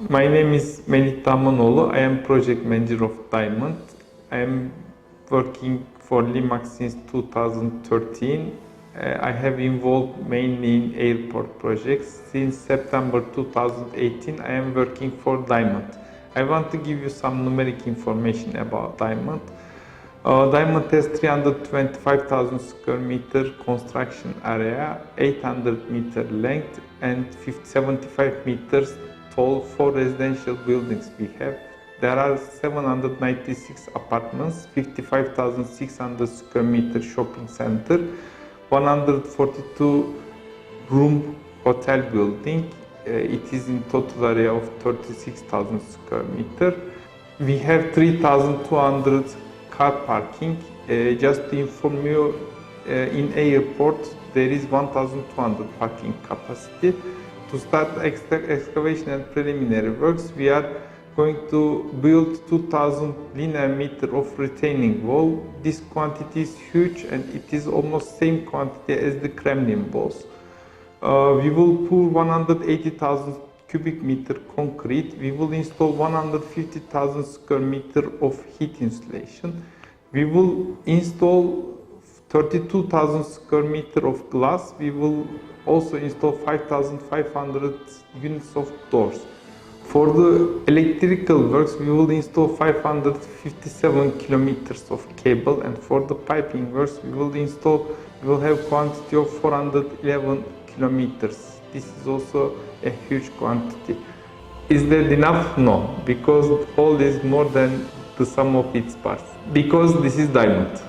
My name is Melih Damanoğlu. I am project manager of Diamond. I am working for Limax since 2013. I have involved mainly in airport projects. Since September 2018, I am working for Diamond. I want to give you some numeric information about Diamond. Diamond has 325,000 square meter construction area, 800 meter length and 75 meters tall. 4 residential buildings we have. There are 796 apartments, 55,600 square meter shopping center, 142 room hotel building. It is in total area of 36,000 square meter. We have 3,200 car parking. Just to inform you, in airport there is 1,200 parking capacity. To start excavation and preliminary works, we are going to build 2,000 linear meter of retaining wall. This quantity is huge and it is almost same quantity as the Kremlin walls. We will pour 180,000 cubic meter concrete. We will install 150,000 square meter of heat insulation. We will install 32,000 square meter of glass. We will also install 5,500 units of doors. For the electrical works, we will install 557 kilometers of cable, and for the piping works, we will have quantity of 411 kilometers. This is also a huge quantity. Is that enough? No, because all is more than the sum of its parts. Because this is Diamond.